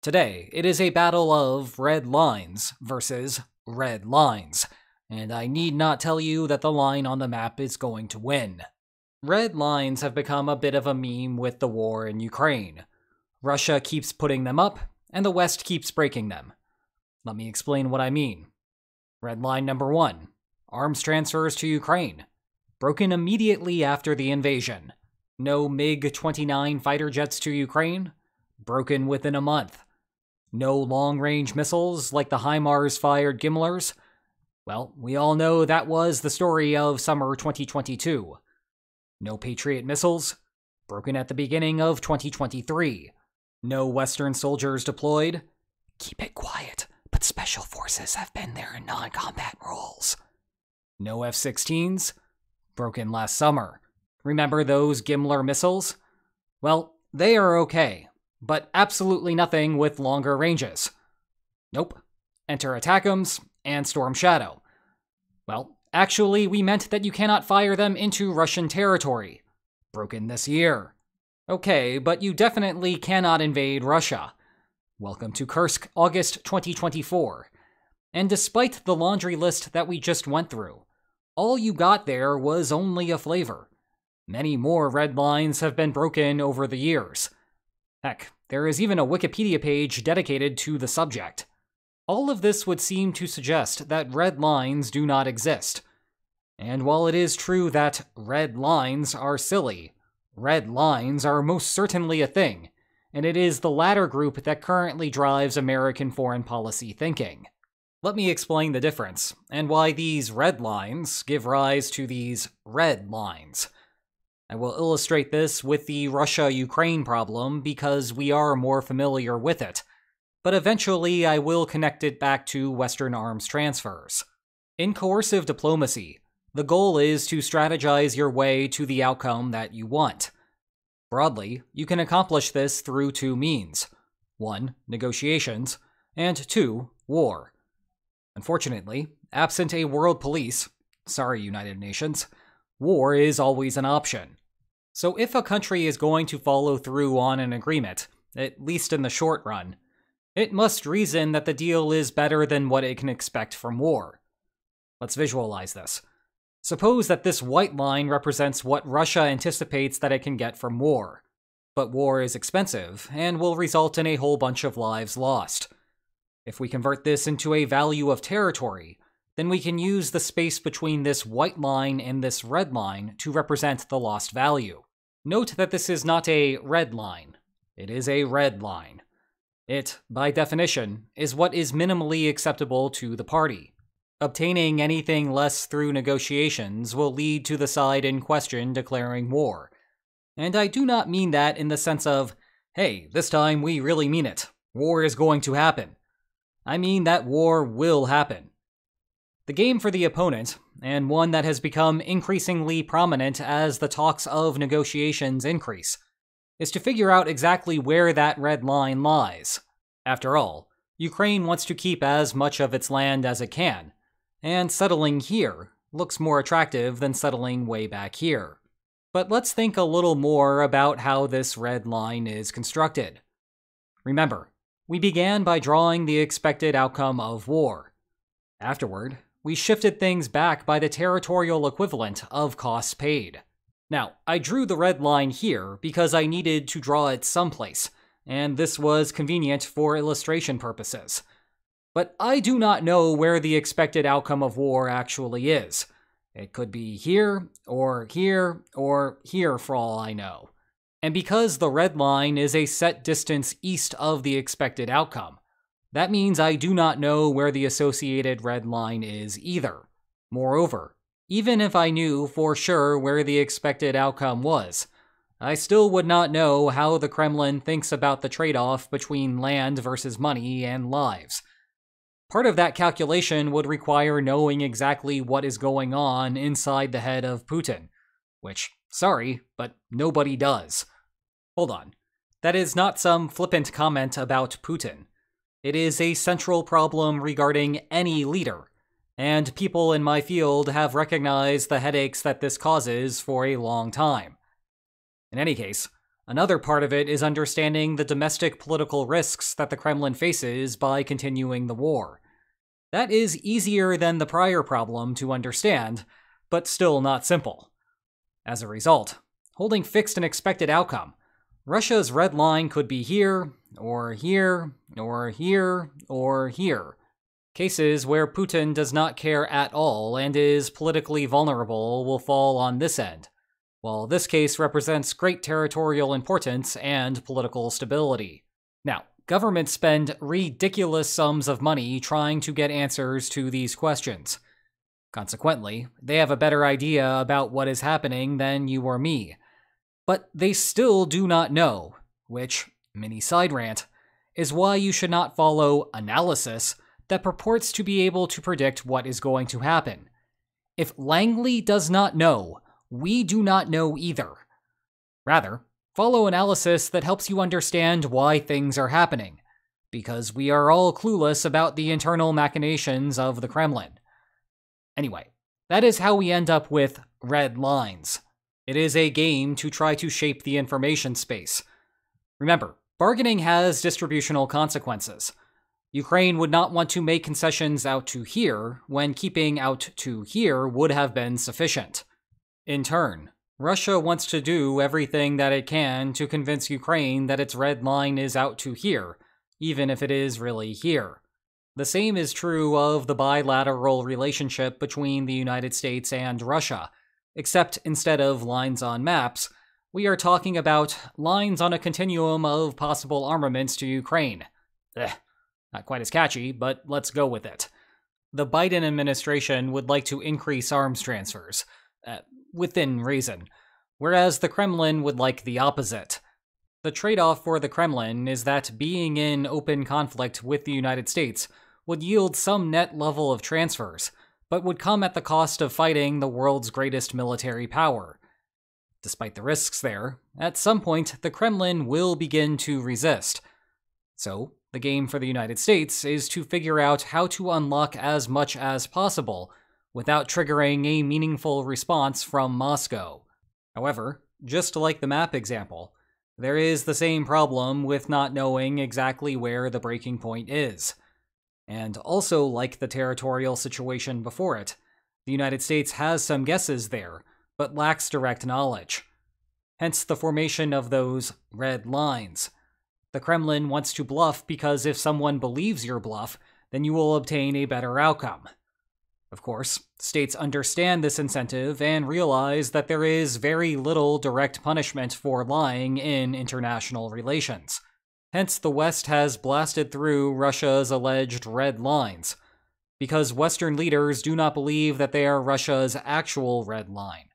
Today, it is a battle of red lines versus red lines, and I need not tell you that the line on the map is going to win. Red lines have become a bit of a meme with the war in Ukraine. Russia keeps putting them up, and the West keeps breaking them. Let me explain what I mean. Red line number 1. Arms transfers to Ukraine. Broken immediately after the invasion. No MiG-29 fighter jets to Ukraine. Broken within a month. No long-range missiles like the HIMARS-fired Gimlers. Well, we all know that was the story of summer 2022. No Patriot missiles. Broken at the beginning of 2023. No Western soldiers deployed. Keep it quiet, but special forces have been there in non-combat roles. No F-16s. Broken last summer. Remember those Gimler missiles? Well, they are okay, but absolutely nothing with longer ranges. Nope. Enter ATACMS and Storm Shadow. Well, actually, we meant that you cannot fire them into Russian territory. Broken this year. Okay, but you definitely cannot invade Russia. Welcome to Kursk, August 2024. And despite the laundry list that we just went through, all you got there was only a flavor. Many more red lines have been broken over the years. Heck, there is even a Wikipedia page dedicated to the subject. All of this would seem to suggest that red lines do not exist. And while it is true that red lines are silly, red lines are most certainly a thing, and it is the latter group that currently drives American foreign policy thinking. Let me explain the difference, and why these red lines give rise to these red lines. I will illustrate this with the Russia-Ukraine problem because we are more familiar with it, but eventually I will connect it back to Western arms transfers. In coercive diplomacy, the goal is to strategize your way to the outcome that you want. Broadly, you can accomplish this through two means. 1. Negotiations, and 2. War. Unfortunately, absent a world police, sorry United Nations, war is always an option. So if a country is going to follow through on an agreement, at least in the short run, it must reason that the deal is better than what it can expect from war. Let's visualize this. Suppose that this white line represents what Russia anticipates that it can get from war. But war is expensive, and will result in a whole bunch of lives lost. If we convert this into a value of territory, then we can use the space between this white line and this red line to represent the lost value. Note that this is not a red line. It is a red line. It, by definition, is what is minimally acceptable to the party. Obtaining anything less through negotiations will lead to the side in question declaring war. And I do not mean that in the sense of, hey, this time we really mean it. War is going to happen. I mean that war will happen. The game for the opponent, and one that has become increasingly prominent as the talks of negotiations increase, is to figure out exactly where that red line lies. After all, Ukraine wants to keep as much of its land as it can, and settling here looks more attractive than settling way back here. But let's think a little more about how this red line is constructed. Remember, we began by drawing the expected outcome of war. Afterward, we shifted things back by the territorial equivalent of costs paid. Now, I drew the red line here because I needed to draw it someplace, and this was convenient for illustration purposes. But I do not know where the expected outcome of war actually is. It could be here, or here, or here for all I know. And because the red line is a set distance east of the expected outcome, that means I do not know where the associated red line is either. Moreover, even if I knew for sure where the expected outcome was, I still would not know how the Kremlin thinks about the trade-off between land versus money and lives. Part of that calculation would require knowing exactly what is going on inside the head of Putin, which, sorry, but nobody does. Hold on. That is not some flippant comment about Putin. It is a central problem regarding any leader, and people in my field have recognized the headaches that this causes for a long time. In any case, Another part of it is understanding the domestic political risks that the Kremlin faces by continuing the war. That is easier than the prior problem to understand, but still not simple. As a result, holding fixed an expected outcome, Russia's red line could be here, or here, or here, or here. Cases where Putin does not care at all and is politically vulnerable will fall on this end, while this case represents great territorial importance and political stability. Now, governments spend ridiculous sums of money trying to get answers to these questions. Consequently, they have a better idea about what is happening than you or me. But they still do not know, which, mini side rant, is why you should not follow analysis that purports to be able to predict what is going to happen. If Langley does not know, we do not know either. Rather, follow analysis that helps you understand why things are happening, because we are all clueless about the internal machinations of the Kremlin. Anyway, that is how we end up with red lines. It is a game to try to shape the information space. Remember, bargaining has distributional consequences. Ukraine would not want to make concessions out to here when keeping out to here would have been sufficient. In turn, Russia wants to do everything that it can to convince Ukraine that its red line is out to here, even if it is really here. The same is true of the bilateral relationship between the United States and Russia, except instead of lines on maps, we are talking about lines on a continuum of possible armaments to Ukraine. Not quite as catchy, but let's go with it. The Biden administration would like to increase arms transfers, within reason, whereas the Kremlin would like the opposite. The trade-off for the Kremlin is that being in open conflict with the United States would yield some net level of transfers, but would come at the cost of fighting the world's greatest military power. Despite the risks there, at some point the Kremlin will begin to resist. So, the game for the United States is to figure out how to unlock as much as possible without triggering a meaningful response from Moscow. However, just like the map example, there is the same problem with not knowing exactly where the breaking point is. And also like the territorial situation before it, the United States has some guesses there, but lacks direct knowledge. Hence the formation of those red lines. The Kremlin wants to bluff because if someone believes your bluff, then you will obtain a better outcome. Of course, states understand this incentive and realize that there is very little direct punishment for lying in international relations. Hence, the West has blasted through Russia's alleged red lines, because Western leaders do not believe that they are Russia's actual red line.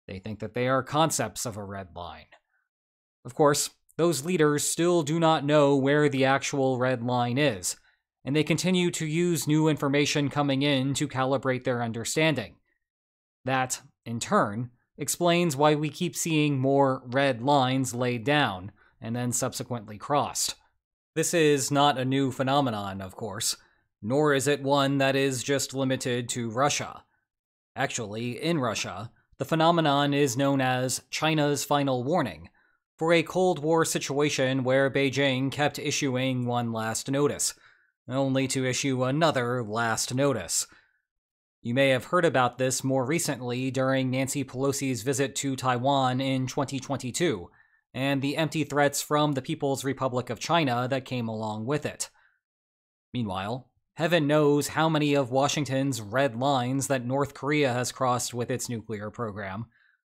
They think that they are concepts of a red line. Of course, those leaders still do not know where the actual red line is, and they continue to use new information coming in to calibrate their understanding. That, in turn, explains why we keep seeing more red lines laid down, and then subsequently crossed. This is not a new phenomenon, of course, nor is it one that is just limited to Russia. Actually, in Russia, the phenomenon is known as China's final warning, for a Cold War situation where Beijing kept issuing one last notice, only to issue another last notice. You may have heard about this more recently during Nancy Pelosi's visit to Taiwan in 2022, and the empty threats from the People's Republic of China that came along with it. Meanwhile, heaven knows how many of Washington's red lines that North Korea has crossed with its nuclear program,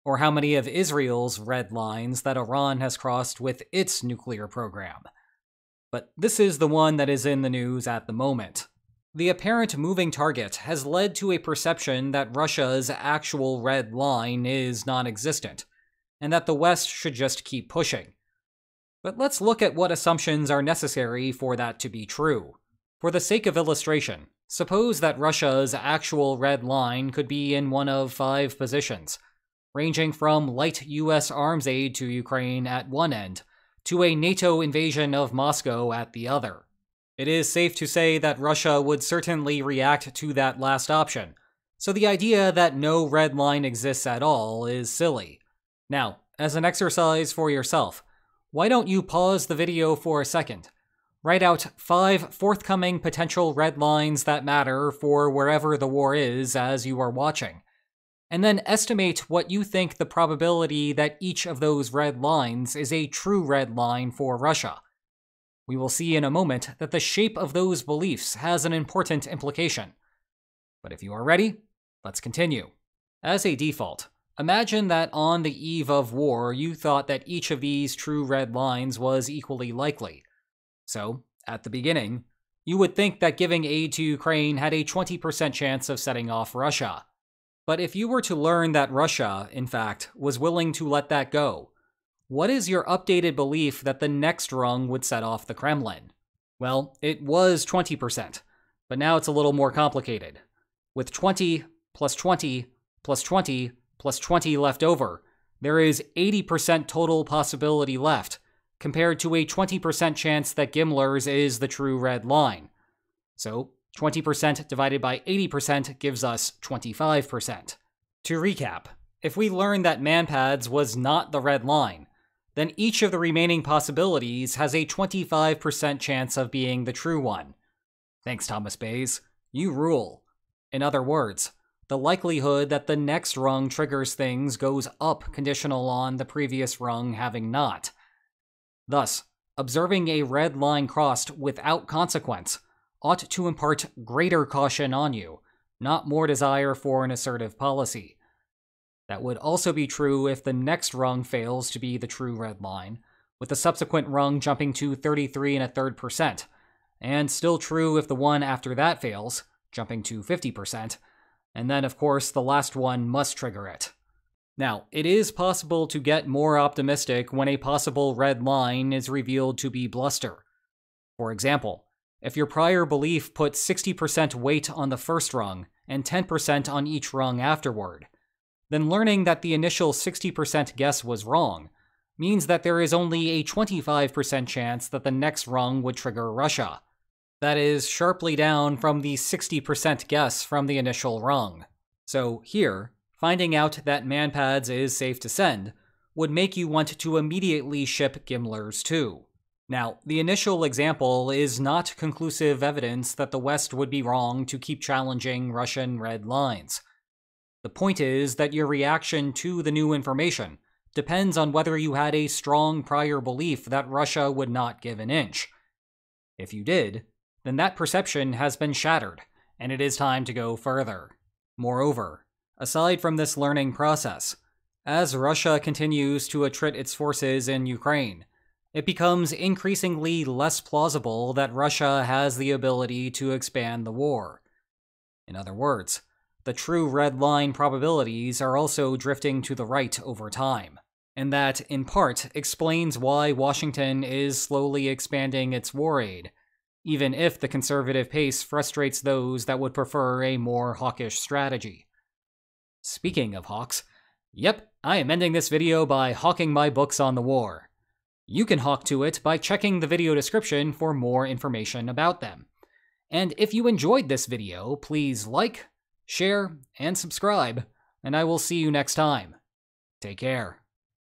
or how many of Israel's red lines that Iran has crossed with its nuclear program. But this is the one that is in the news at the moment. The apparent moving target has led to a perception that Russia's actual red line is non-existent, and that the West should just keep pushing. But let's look at what assumptions are necessary for that to be true. For the sake of illustration, suppose that Russia's actual red line could be in one of 5 positions, ranging from light US arms aid to Ukraine at one end, to a NATO invasion of Moscow at the other. It is safe to say that Russia would certainly react to that last option, so the idea that no red line exists at all is silly. Now, as an exercise for yourself, why don't you pause the video for a second? Write out 5 forthcoming potential red lines that matter for wherever the war is as you are watching, and then estimate what you think the probability that each of those red lines is a true red line for Russia. We will see in a moment that the shape of those beliefs has an important implication. But if you are ready, let's continue. As a default, imagine that on the eve of war you thought that each of these true red lines was equally likely. So, at the beginning, you would think that giving aid to Ukraine had a 20% chance of setting off Russia. But if you were to learn that Russia, in fact, was willing to let that go, what is your updated belief that the next rung would set off the Kremlin? Well, it was 20%, but now it's a little more complicated. With 20 plus 20 plus 20 plus 20 left over, there is 80% total possibility left, compared to a 20% chance that Gimler's is the true red line. So, 20% divided by 80% gives us 25%. To recap, if we learn that Manpads was not the red line, then each of the remaining possibilities has a 25% chance of being the true one. Thanks, Thomas Bayes. You rule. In other words, the likelihood that the next rung triggers things goes up conditional on the previous rung having not. Thus, observing a red line crossed without consequence ought to impart greater caution on you, not more desire for an assertive policy. That would also be true if the next rung fails to be the true red line, with the subsequent rung jumping to 33.33%, and still true if the one after that fails, jumping to 50%, and then of course the last one must trigger it. Now, it is possible to get more optimistic when a possible red line is revealed to be bluster. For example, if your prior belief put 60% weight on the first rung and 10% on each rung afterward, then learning that the initial 60% guess was wrong means that there is only a 25% chance that the next rung would trigger Russia. That is sharply down from the 60% guess from the initial rung. So here, finding out that Manpads is safe to send would make you want to immediately ship Gimler's too. Now, the initial example is not conclusive evidence that the West would be wrong to keep challenging Russian red lines. The point is that your reaction to the new information depends on whether you had a strong prior belief that Russia would not give an inch. If you did, then that perception has been shattered, and it is time to go further. Moreover, aside from this learning process, as Russia continues to attrit its forces in Ukraine, it becomes increasingly less plausible that Russia has the ability to expand the war. In other words, the true red line probabilities are also drifting to the right over time, and that, in part, explains why Washington is slowly expanding its war aid, even if the conservative pace frustrates those that would prefer a more hawkish strategy. Speaking of hawks, yep, I am ending this video by hawking my books on the war. You can hawk to it by checking the video description for more information about them. And if you enjoyed this video, please like, share, and subscribe, and I will see you next time. Take care.